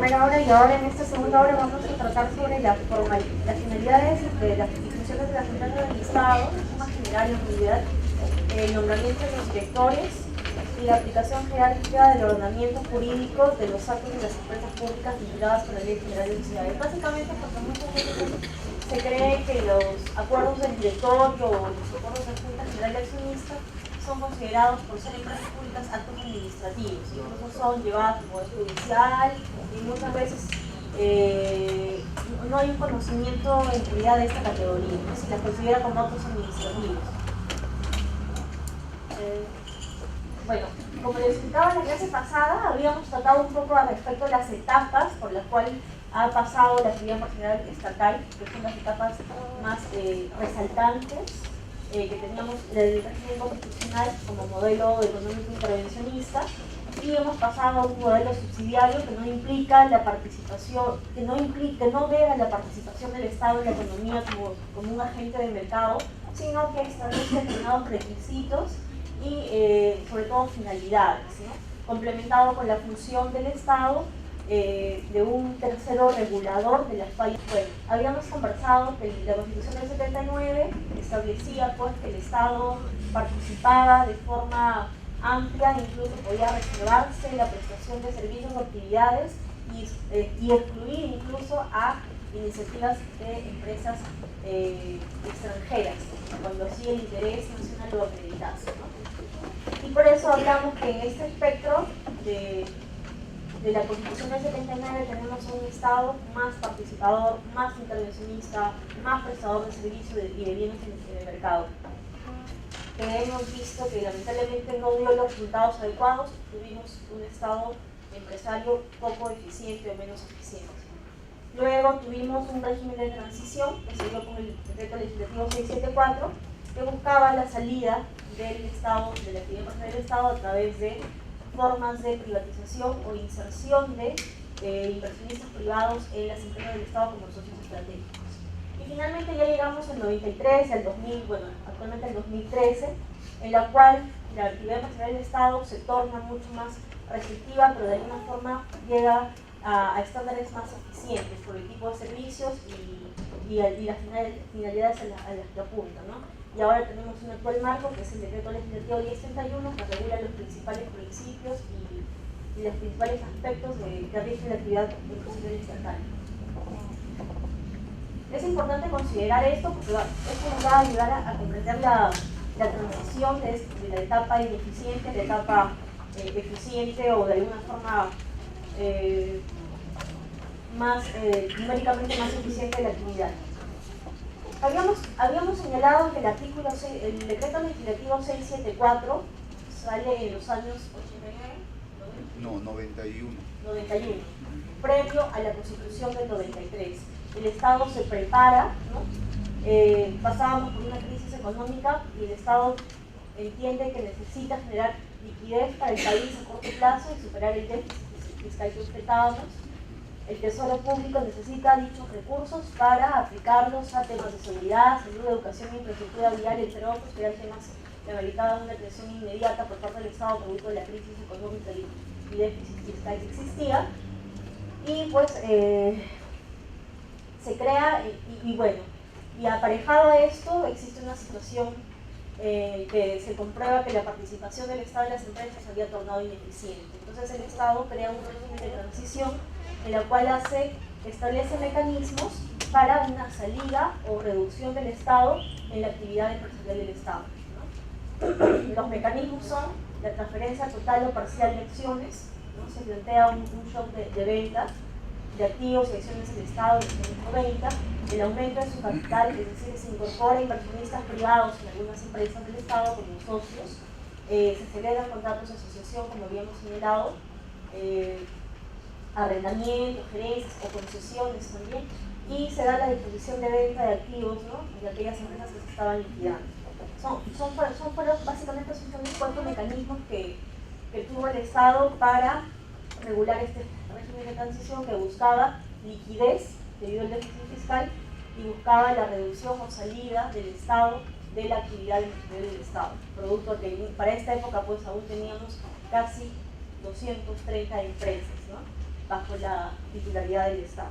primera hora y ahora en esta segunda hora vamos a tratar sobre las finalidades de las instituciones de las empresas del Estado, más general en realidad, el nombramiento de los directores y la aplicación jerárquica del ordenamiento jurídico de los actos de las empresas públicas vinculadas con la Ley General de Sociedades. Básicamente porque muchas veces se cree que los acuerdos del directorio o los acuerdos de la Junta General de Accionistas son considerados por ser empresas públicas actos administrativos, incluso son llevados al Poder Judicial y muchas veces no hay un conocimiento en realidad de esta categoría, ¿no? Se las considera como actos administrativos. Bueno, como les explicaba en la clase pasada, habíamos tratado un poco al respecto de las etapas por las cuales ha pasado la actividad empresarial estatal, que son las etapas más resaltantes que teníamos del régimen constitucional como modelo económico intervencionista, y hemos pasado a un modelo subsidiario que no implica la participación, que no vea la participación del Estado en la economía como un agente de mercado, sino que establece determinados requisitos y sobre todo finalidades, ¿no? Complementado con la función del Estado de un tercero regulador de las fallas. Bueno, habíamos conversado que la Constitución del 79 establecía pues que el Estado participaba de forma amplia, incluso podía reservarse la prestación de servicios o actividades y excluir incluso a iniciativas de empresas extranjeras, cuando así el interés nacional lo acreditase, ¿no? Y por eso hablamos que en este espectro de la Constitución del 79 tenemos un Estado más participador, más intervencionista, más prestador de servicios y de bienes en el mercado. Hemos visto que lamentablemente no dio los resultados adecuados, tuvimos un Estado empresario poco eficiente o menos eficiente. Luego tuvimos un régimen de transición que se dio con el decreto legislativo 674, que buscaba la salida del Estado, de la actividad empresarial del Estado a través de formas de privatización o inserción de inversionistas privados en las empresas del Estado como socios estratégicos. Y finalmente ya llegamos al 93, al 2000, bueno, actualmente al 2013, en la cual la actividad empresarial del Estado se torna mucho más restrictiva, pero de alguna forma llega a estándares más eficientes por el tipo de servicios y las finalidades a las que apunta, ¿no? Y ahora tenemos un actual marco que es el decreto legislativo 1031, que regula los principales principios y los principales aspectos que rigen la actividad empresarial estatal. Es importante considerar esto porque esto nos va a ayudar a comprender la transición de la etapa ineficiente a la etapa eficiente o de alguna forma numéricamente más eficiente de la actividad. Habíamos señalado que el decreto legislativo 674 sale en los años 89, no, 91, previo a la Constitución del 93. El Estado se prepara, ¿no? Pasábamos por una crisis económica y el Estado entiende que necesita generar liquidez para el país a corto plazo y superar el déficit fiscal que enfrentábamos. El Tesoro Público necesita dichos recursos para aplicarlos a temas de seguridad, salud, educación, infraestructura vial, entre otros, que eran temas que ameritaban una atención inmediata por parte del Estado producto de la crisis económica y déficit fiscal que existía. Y pues se crea, y aparejado a esto existe una situación que se comprueba que la participación del Estado en las empresas había tornado ineficiente. Entonces el Estado crea un régimen de transición en la cual establece mecanismos para una salida o reducción del Estado en la actividad empresarial del Estado, ¿no? Los mecanismos son la transferencia total o parcial de acciones, ¿no? Se plantea un shock de venta de activos y acciones del Estado en el 90, el aumento de su capital, es decir, se incorpora inversionistas privados en algunas empresas del Estado como socios, se celebran contratos de asociación, como habíamos señalado, arrendamientos, gerencias o concesiones también, y se da la disposición de venta de activos, ¿no? De aquellas empresas que se estaban liquidando. Básicamente son los 4 mecanismos que tuvo el Estado para regular este régimen de transición que buscaba liquidez debido al déficit fiscal y buscaba la reducción o salida del Estado de la actividad del Estado, producto que para esta época pues aún teníamos casi 230 empresas, ¿no? bajo la titularidad del Estado.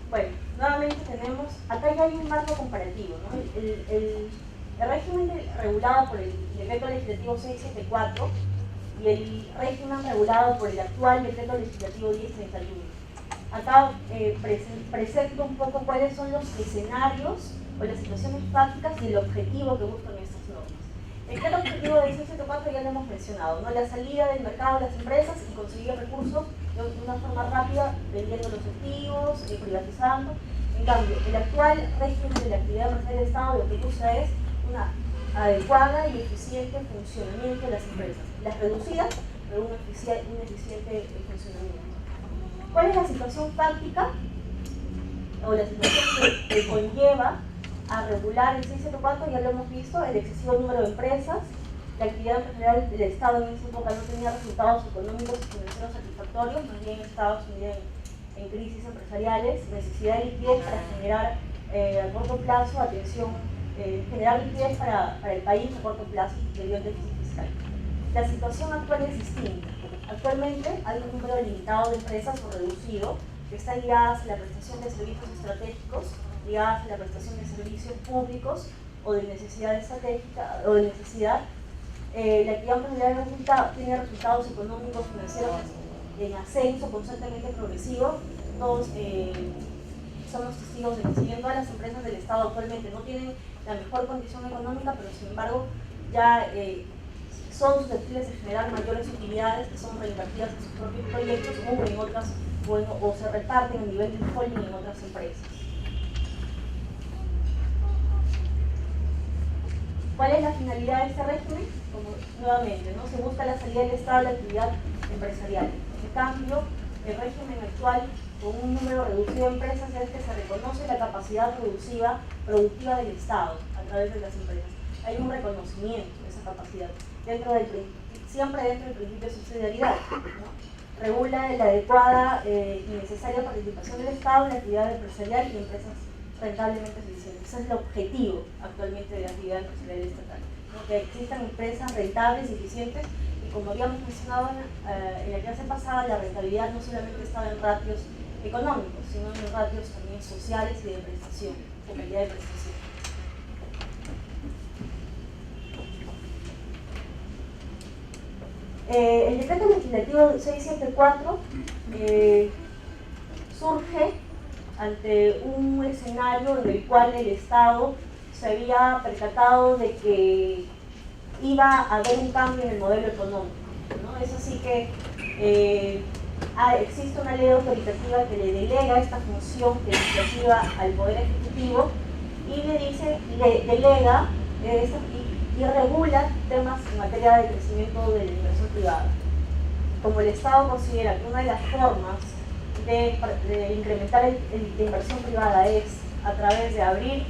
Bueno, nuevamente tenemos, acá ya hay un marco comparativo, ¿no? El régimen regulado por el Decreto Legislativo 674 y el régimen regulado por el actual Decreto Legislativo 1031. Acá presento un poco cuáles son los escenarios o las situaciones prácticas y el objetivo que buscan estas normas. El claro objetivo del 674 ya lo hemos mencionado, ¿no? La salida del mercado de las empresas y conseguir recursos de una forma rápida, vendiendo los activos, privatizando. En cambio, el actual régimen de la actividad empresarial del Estado lo que busca es una adecuada y eficiente funcionamiento de las empresas. Las reducidas, pero un eficiente funcionamiento. ¿Cuál es la situación práctica o la situación que conlleva a regular el 674? Ya lo hemos visto, el excesivo número de empresas, la actividad empresarial del Estado en esa época no tenía resultados económicos y financieros satisfactorios, más bien estaba sumida en crisis empresariales, necesidad de liquidez para generar a corto plazo, generar liquidez para el país a corto plazo debido al déficit fiscal. La situación actual es distinta. Actualmente hay un número limitado de empresas o reducido que están ligadas a la prestación de servicios estratégicos, ligadas a la prestación de servicios públicos o de necesidad estratégica o de necesidad. La actividad empresarial tiene resultados económicos financieros en ascenso constantemente progresivo. Todos somos testigos de que si bien todas las empresas del Estado actualmente no tienen la mejor condición económica, pero sin embargo ya son susceptibles de generar mayores utilidades que son reinvertidas en sus propios proyectos o en otras, o se reparten a nivel de holding en otras empresas. ¿Cuál es la finalidad de este régimen? Como nuevamente, ¿no? Se busca la salida del Estado de la actividad empresarial. En cambio, el régimen actual, con un número reducido de empresas, es que se reconoce la capacidad productiva del Estado a través de las empresas. Hay un reconocimiento de esa capacidad, siempre dentro del principio de subsidiariedad, ¿no? Regula la adecuada y necesaria participación del Estado en la actividad empresarial y empresas rentablemente eficientes. Ese es el objetivo actualmente de la actividad empresarial estatal, ¿no? Que existan empresas rentables y eficientes, y como habíamos mencionado en la clase pasada, la rentabilidad no solamente estaba en ratios económicos, sino en ratios también sociales y de prestación, de calidad de prestación. El decreto legislativo 674 surge ante un escenario en el cual el Estado se había percatado de que iba a haber un cambio en el modelo económico, ¿no? Es así que existe una ley autoritativa que le delega esta función legislativa al Poder Ejecutivo y le delega y regula temas en materia de crecimiento de la inversión privada. Como el Estado considera que una de las formas de incrementar la inversión privada es a través de abrir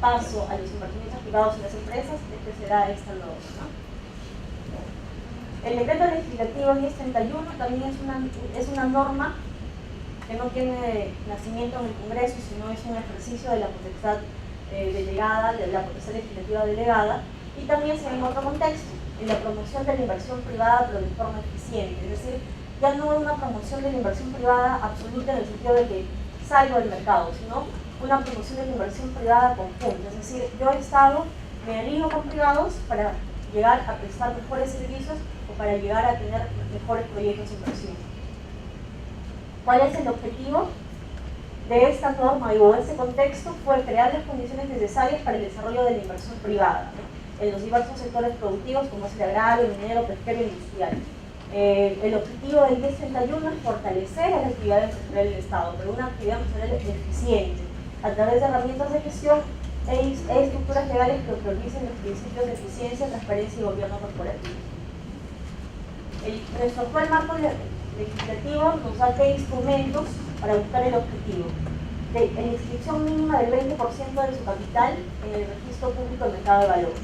paso a los inversionistas privados en las empresas, este será esta norma, ¿no? El decreto legislativo 1031 también es una norma que no tiene nacimiento en el Congreso, sino es un ejercicio de la potestad delegada, de la potestad legislativa delegada, y también se ve en otro contexto, en la promoción de la inversión privada pero de forma eficiente, es decir, ya no es una promoción de la inversión privada absoluta en el sentido de que salgo del mercado, sino una promoción de la inversión privada conjunta, es decir, yo Estado me alío con privados para llegar a prestar mejores servicios o para llegar a tener mejores proyectos de inversión. ¿Cuál es el objetivo de esta norma o de este contexto? Fue crear las condiciones necesarias para el desarrollo de la inversión privada, ¿no? En los diversos sectores productivos como es el agrario, minero, pesquero e industrial. El objetivo del 1031 es fortalecer a la actividad empresarial del Estado, pero una actividad empresarial eficiente, a través de herramientas de gestión e estructuras legales que prioricen los principios de eficiencia, transparencia y gobierno corporativo. Nuestro actual marco legislativo nos da instrumentos para buscar el objetivo. La inscripción mínima del 20% de su capital en el registro público de mercado de valores,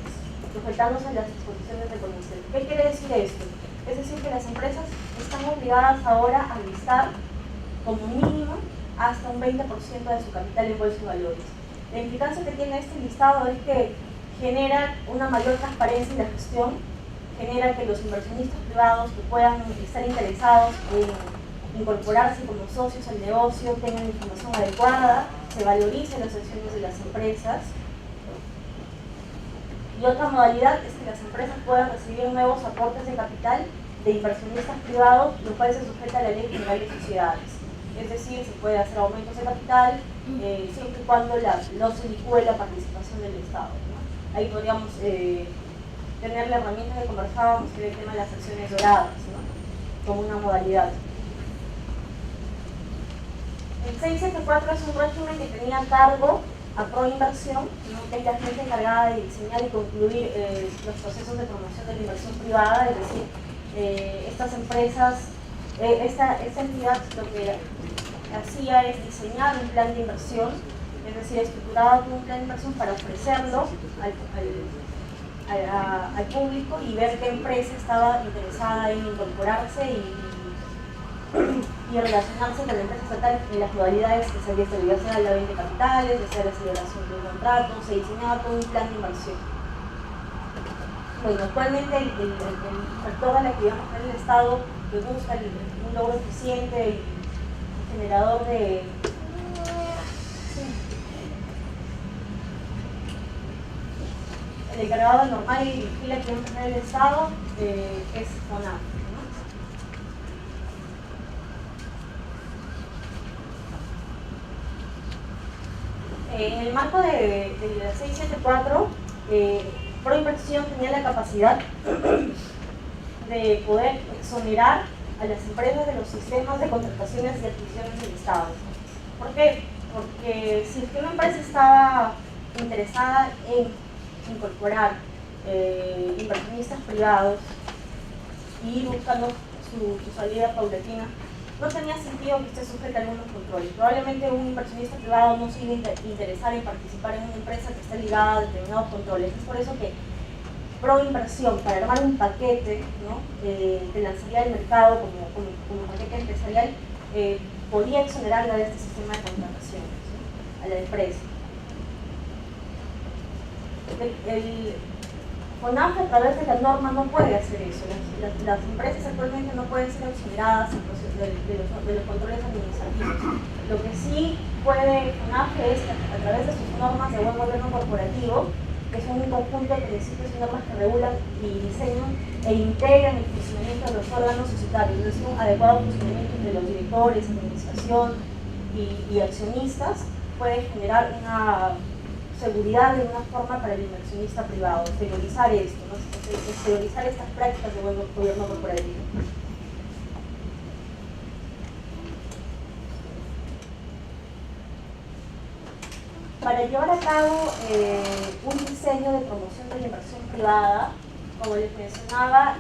sujetándose a las disposiciones de comisión. ¿Qué quiere decir esto? Es decir, que las empresas están obligadas ahora a listar como mínimo hasta un 20% de su capital en bolsa de valores. La implicancia que tiene este listado es que genera una mayor transparencia en la gestión, genera que los inversionistas privados que puedan estar interesados en incorporarse como socios al negocio tengan información adecuada, se valoricen las acciones de las empresas. Y otra modalidad es que las empresas puedan recibir nuevos aportes de capital de inversionistas privados, lo cual se sujeta a la Ley General de Sociedades. Es decir, se puede hacer aumentos de capital siempre y cuando no se licúe la participación del Estado, ¿no? Ahí podríamos tener la herramienta que conversábamos, que era el tema de las acciones doradas, ¿no? Como una modalidad. El 674 es un régimen que tenía a cargo a Proinversión, ¿no? Que es la agencia encargada de diseñar y concluir los procesos de promoción de la inversión privada, es decir, estas empresas, esta entidad lo que hacía es diseñar un plan de inversión, es decir, estructuraba un plan de inversión para ofrecerlo al público y ver qué empresa estaba interesada en incorporarse y relacionarse con la empresa estatal en las modalidades que se había establecido, ya sea la venta de capitales, ya sea la celebración de un contrato, se diseñaba todo un plan de inversión. Bueno, actualmente el factor de la actividad empresarial del Estado que busca un logro eficiente y generador de... El encargado de normar y dirigir la actividad empresarial del Estado es FONAF. En el marco de la 674, Proinversión tenía la capacidad de poder exonerar a las empresas de los sistemas de contrataciones y adquisiciones del Estado. ¿Por qué? Porque si es que una empresa estaba interesada en incorporar inversionistas privados y ir buscando su salida paulatina, no tenía sentido que esté sujeta a algunos controles. Probablemente un inversionista privado no se iba a interesar en participar en una empresa que esté ligada a determinados controles. Es por eso que Proinversión, para armar un paquete, ¿no? Que lanzaría al mercado como paquete empresarial, podía exonerarla de este sistema de contrataciones, ¿no? A la empresa. El FONAF, a través de la norma, no puede hacer eso. Las empresas actualmente no pueden ser exoneradas de los controles administrativos. Lo que sí puede FONAF es, a través de sus normas de buen gobierno corporativo, que son un conjunto de principios y normas que regulan y diseñan e integran el funcionamiento de los órganos societarios, es decir, un adecuado funcionamiento entre los directores, administración y accionistas, puede generar una seguridad de una forma para el inversionista privado, exteriorizar esto, ¿no? Exteriorizar estas prácticas de buen gobierno corporativo. Para llevar a cabo un diseño de promoción de la inversión privada, como les mencionaba,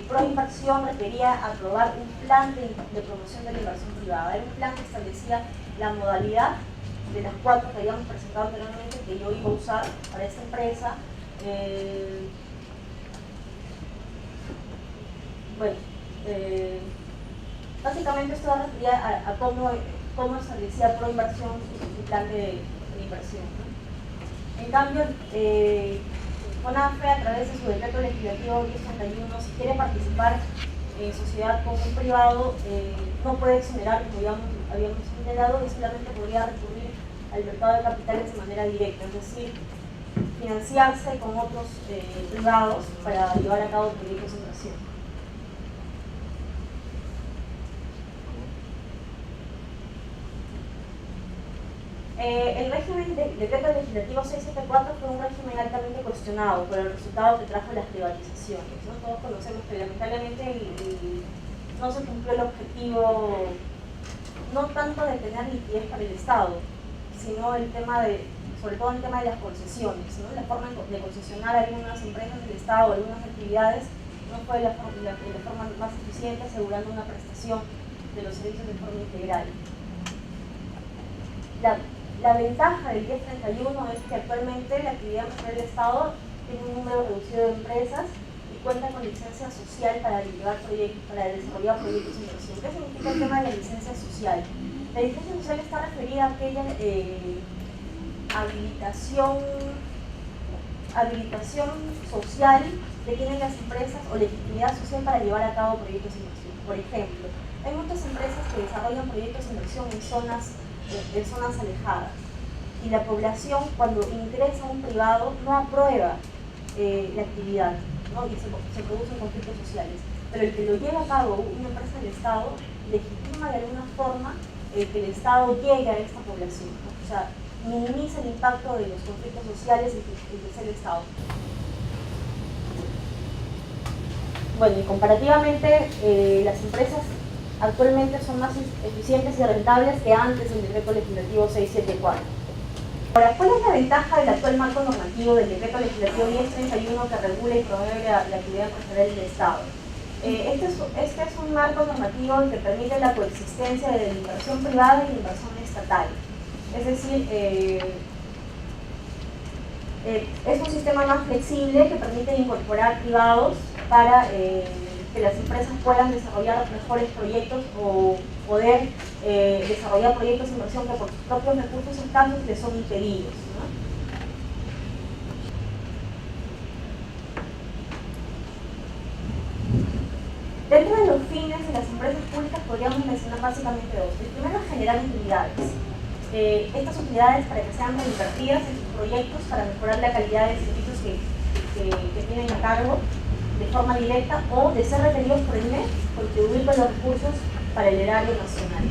Proinversión requería aprobar un plan de promoción de la inversión privada. Era un plan que establecía la modalidad de las 4 que habíamos presentado anteriormente que yo iba a usar para esta empresa. Básicamente esto refería a cómo establecía Proinversión su plan de inversión, ¿no? En cambio, FONAFE, a través de su decreto legislativo 1031, si quiere participar en sociedad con un privado, no puede exonerar, como ya habíamos señalado, y solamente podría recurrir al mercado de capitales de manera directa, es decir, financiarse con otros privados para llevar a cabo proyectos de inversión. El régimen del decreto legislativo 674 fue un régimen altamente cuestionado por el resultado que trajo las privatizaciones, ¿no? Todos conocemos que lamentablemente no se cumplió el objetivo, no tanto de tener liquidez para el Estado, sino el tema sobre todo el tema de las concesiones, ¿no? La forma de concesionar algunas empresas del Estado, algunas actividades, no fue la forma más eficiente, asegurando una prestación de los servicios de forma integral. La ventaja del 1031 es que actualmente la actividad empresarial del Estado tiene un número reducido de empresas y cuenta con licencia social para desarrollar proyectos de inversión. ¿Qué significa el tema de la licencia social? La licencia social está referida a aquella habilitación social que tienen las empresas o legitimidad social para llevar a cabo proyectos de inversión. Por ejemplo, hay muchas empresas que desarrollan proyectos de inversión en zonas alejadas, y la población, cuando ingresa a un privado, no aprueba la actividad, ¿no? Y se producen conflictos sociales. Pero el que lo lleva a cabo una empresa del Estado legitima de alguna forma que el Estado llegue a esta población, ¿no? O sea, minimiza el impacto de los conflictos sociales y que sea el Estado. Bueno, y comparativamente las empresas actualmente son más eficientes y rentables que antes del decreto legislativo 674. Ahora, ¿cuál es la ventaja del actual marco normativo del decreto legislativo 1031 que regula y promueve la actividad empresarial del Estado? Este es un marco normativo que permite la coexistencia de la inversión privada y la inversión estatal. Es decir, es un sistema más flexible que permite incorporar privados para que las empresas puedan desarrollar mejores proyectos o poder desarrollar proyectos de inversión que por sus propios recursos escasos les son impedidos, ¿no? Dentro de los fines de las empresas públicas podríamos mencionar básicamente dos. El primero es generar utilidades. Estas utilidades para que sean reinvertidas en sus proyectos para mejorar la calidad de servicios que tienen a cargo de forma directa, o de ser requeridos por el MEF, contribuir con los recursos para el erario nacional.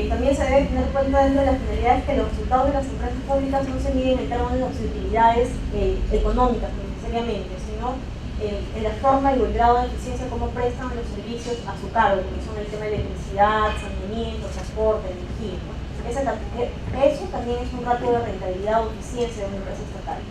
También se debe tener en cuenta dentro de las finalidades que los resultados de las empresas públicas no se miden en términos de utilidades económicas necesariamente, sino en la forma y el grado de eficiencia como prestan los servicios a su cargo, como son el tema de electricidad, saneamiento, transporte, energía, ¿no? Eso también es un ratio de rentabilidad o eficiencia de una empresa estatal.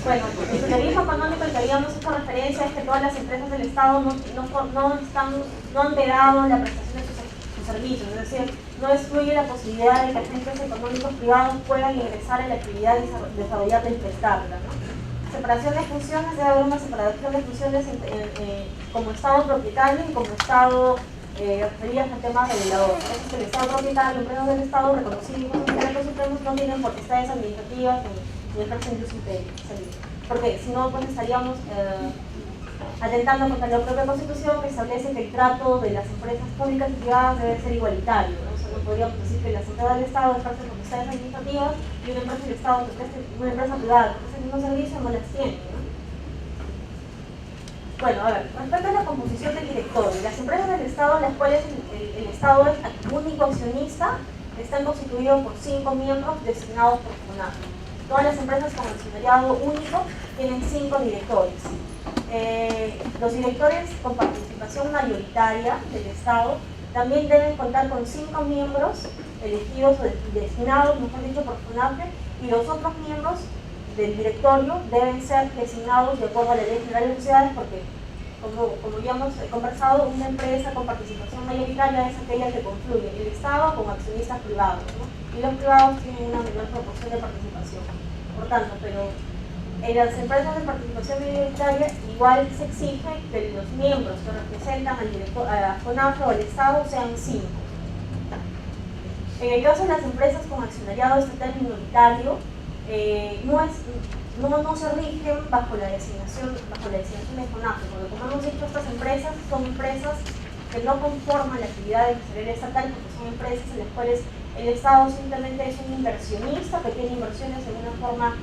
Bueno, el periodismo económico al que habíamos hecho referencia es que todas las empresas del Estado no han pegado la prestación de sus servicios, es decir, no excluye la posibilidad de que agentes económicos privados puedan ingresar en la actividad y desarrollarla y prestarla, ¿no? Separación de funciones, debe haber una separación de funciones como Estado propietario y como Estado referidas al tema regulador. Es el Estado propietario, empresas del Estado reconocidas por los decretos supremos no tienen potestades administrativas ni ejercen de servicio. Porque si no, pues estaríamos atentando contra la propia Constitución, que establece que el trato de las empresas públicas y privadas debe ser igualitario, ¿no? O sea, no podríamos decir que las empresas del Estado ejercen potestades administrativas y una empresa del Estado que preste, una empresa privada que preste el mismo servicio no las tiene, ¿no? Bueno, a ver, respecto a la composición del directorio, las empresas del Estado, en las cuales el Estado es único accionista, están constituidos por 5 miembros designados por FONAC. Todas las empresas con accionariado único tienen 5 directores. Los directores con participación mayoritaria del Estado también deben contar con 5 miembros elegidos o designados, mejor dicho, por FONAC, y los otros miembros del directorio deben ser designados de acuerdo a la Ley General de Sociedades, porque como ya hemos conversado, una empresa con participación mayoritaria es aquella que confluye el Estado con accionistas privados, ¿no? Y los privados tienen una menor proporción de participación. Por tanto, pero en las empresas de participación mayoritaria igual se exige que los miembros que representan al director, a FONAFRE o al Estado sean 5. En el caso de las empresas con accionariado estatal minoritario, no se rigen bajo la designación de FONAFRE, porque como hemos dicho, estas empresas son empresas que no conforman la actividad empresarial estatal, porque son empresas en las cuales el Estado simplemente es un inversionista que tiene inversiones en una forma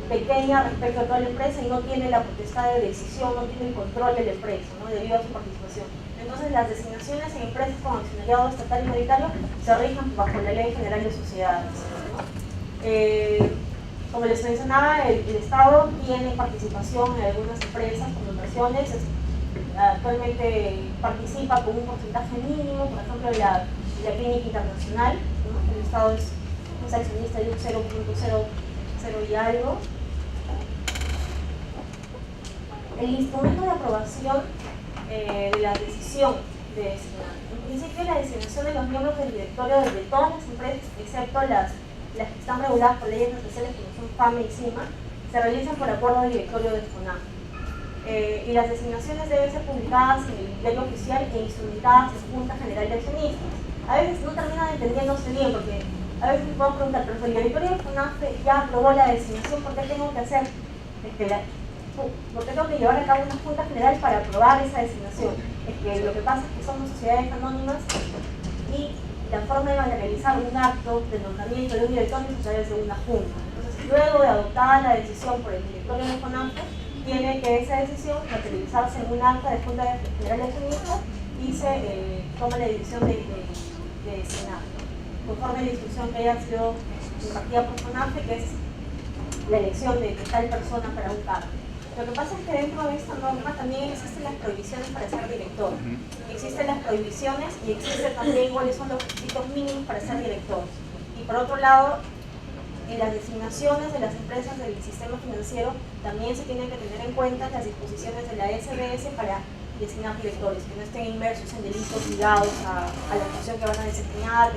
pequeña respecto a toda la empresa y no tiene la potestad de decisión, no tiene el control de la empresa, ¿no? Debido a su participación. Entonces, las designaciones en empresas con accionariado estatal y minoritario se rigen bajo la Ley General de Sociedades, ¿no? Como les mencionaba, el Estado tiene participación en algunas empresas con inversiones, actualmente participa con un porcentaje mínimo, por ejemplo, la Clínica Internacional, ¿no? El Estado es accionista de un 0.00 y algo. El instrumento de aprobación de la decisión de designar. En principio, la designación de los miembros del directorio de todas las empresas, excepto las que están reguladas por leyes especiales como son FAME y CIMA, se realizan por acuerdo del directorio de FONAC. Y las designaciones deben ser publicadas en el diario oficial e instrumentadas en Junta General de Accionistas. A veces no terminan entendiéndose bien porque A veces me puedo preguntar, pero si el directorio de FONAFE ya aprobó la designación, ¿por qué tengo que hacer? ¿Por qué tengo que llevar a cabo una junta general para aprobar esa designación? Es que lo que pasa es que somos sociedades anónimas y la forma de materializar un acto de nombramiento de un directorio es a través de una junta. Entonces, luego de adoptada la decisión por el directorio de FONAFE, tiene que esa decisión materializarse en un acta de Junta General de Accionistas y se toma la decisión de designar, conforme a la instrucción que haya sido impartida por FONAFE, que es la elección de tal persona para un cargo. Lo que pasa es que dentro de esta norma también existen las prohibiciones para ser director. Existen las prohibiciones y existen también cuáles son los requisitos mínimos para ser director. Y por otro lado, en las designaciones de las empresas del sistema financiero también se tienen que tener en cuenta las disposiciones de la SBS para designar directores, que no estén inmersos en delitos ligados a la función que van a desempeñar.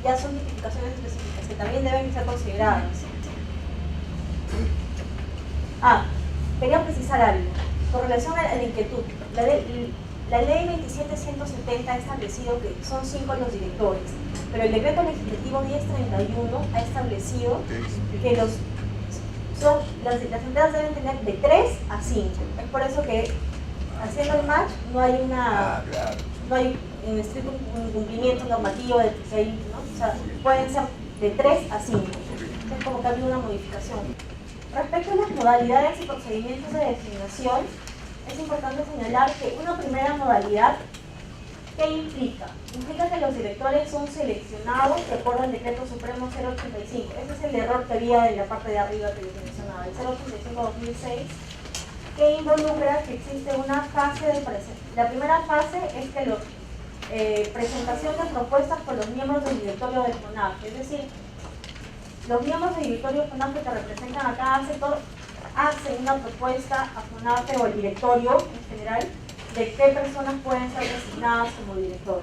Ya son tipificaciones específicas que también deben ser consideradas. Quería precisar algo con relación a la inquietud. La ley 27170 ha establecido que son 5 los directores, pero el decreto legislativo 1031 ha establecido que las empresas deben tener de 3 a 5. Es por eso que, haciendo el match, no hay no hay en estricto un cumplimiento normativo de que hay, ¿no? O sea, pueden ser de 3 a 5. Es como que ha habido una modificación. Respecto a las modalidades y procedimientos de designación, es importante señalar que una primera modalidad, ¿qué implica? Implica que los directores son seleccionados de acuerdo al Decreto Supremo 085. Ese es el error que había en la parte de arriba que les mencionaba, el 085-2006, que involucra que existe una fase de presentación. La primera fase es que presentación de propuestas por los miembros del directorio del FONAFE, es decir, los miembros del directorio FONAFE que representan a cada sector hacen una propuesta a FONAFE o al directorio en general de qué personas pueden ser designadas como director.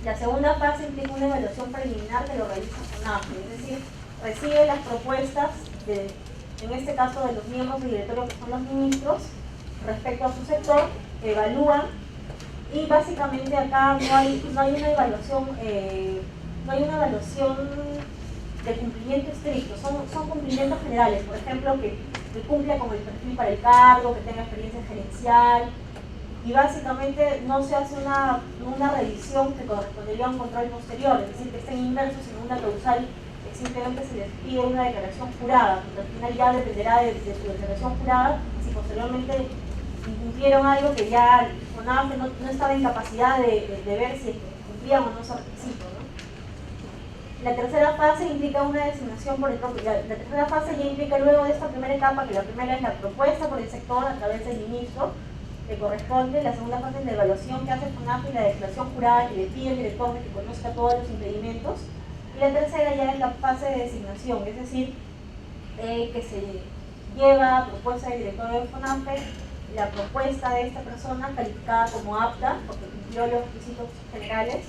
La segunda fase implica una evaluación preliminar que lo realiza FONAFE, es decir, recibe las propuestas, en este caso de los miembros del directorio que son los ministros, respecto a su sector, evalúan y básicamente acá no hay una evaluación de cumplimiento estricto, son cumplimientos generales, por ejemplo, que cumpla con el perfil para el cargo, que tenga experiencia gerencial, y básicamente no se hace una revisión que correspondería a un control posterior, es decir, que estén inmersos en una causal, simplemente se les pide una declaración jurada, porque al final ya dependerá de su declaración jurada si posteriormente incumplieron algo que ya FONAFE no estaba en capacidad de ver si cumplían o no esos requisitos, ¿no? La tercera fase implica una designación por el propio. La tercera fase ya implica luego de esta primera etapa, que la primera es la propuesta por el sector a través del ministro que corresponde. La segunda fase es la evaluación que hace FONAFE y la declaración jurada que le pide al director de que conozca todos los impedimentos. Y la tercera ya es la fase de designación, es decir, que se lleva a propuesta del directorio de FONAFE la propuesta de esta persona calificada como apta porque cumplió los requisitos generales,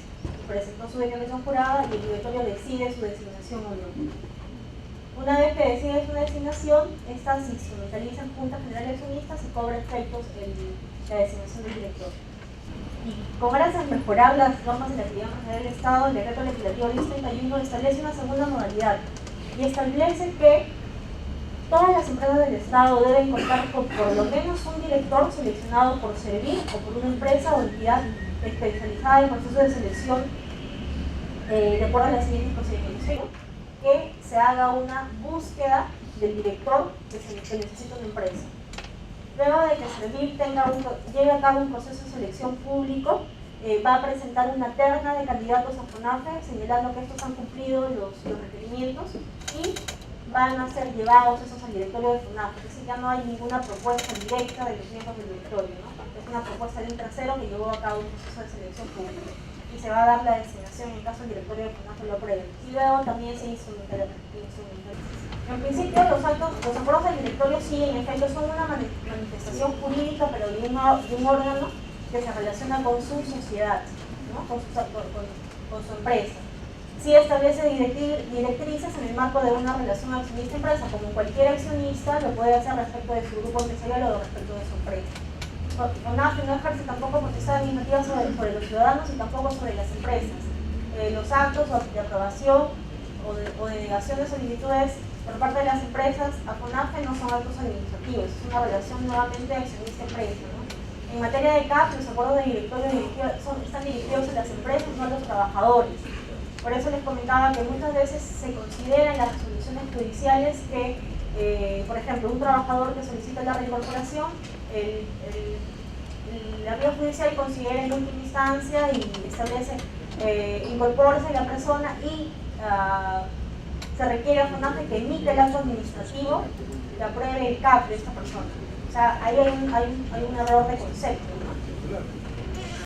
presentó su declaración jurada y el directorio decide su designación o no. Una vez que decide su designación, esta se instrumentaliza en Junta General de Accionistas y cobra efectos la designación del director. Y con aras a mejorar las normas de la actividad empresarial del Estado, el decreto legislativo 1031 establece una segunda modalidad y establece que todas las empresas del Estado deben contar con por lo menos un director seleccionado por Servir o por una empresa o entidad especializada en procesos de selección de acuerdo a las siguientes procedimientos. Que se haga una búsqueda del director que necesita una empresa. Luego de que Servir lleve a cabo un proceso de selección público, va a presentar una terna de candidatos a FONAFE señalando que estos han cumplido los requerimientos y van a ser llevados esos al directorio de FONAFE. Es decir, ya no hay ninguna propuesta directa de los miembros del directorio, ¿no? Es una propuesta de un tercero que llevó a cabo un proceso de selección pública y se va a dar la designación en caso el directorio de FONAFE lo apruebe. Y luego también se instrumentaliza. En principio, los acuerdos del directorio sí, en efecto, son una manifestación jurídica, pero de un órgano que se relaciona con su sociedad, ¿no? con su empresa. Sí establece directrices en el marco de una relación accionista-empresa, como cualquier accionista lo puede hacer respecto de su grupo empresarial o respecto de su empresa. FONAFE no ejerce tampoco potestad administrativa sobre los ciudadanos y tampoco sobre las empresas. Los actos de aprobación o denegación de solicitudes por parte de las empresas a FONAFE no son actos administrativos, es una relación nuevamente accionista-empresa, ¿no? En materia de CAP, los acuerdos de directorio están dirigidos a las empresas, no a los trabajadores. Por eso les comentaba que muchas veces se considera en las resoluciones judiciales que, por ejemplo, un trabajador que solicita la reincorporación, la vía judicial considera en última instancia y establece incorporarse la persona y se requiere a FONAFE que emite el acto administrativo que apruebe el CAP de esta persona. O sea, ahí hay un error de concepto.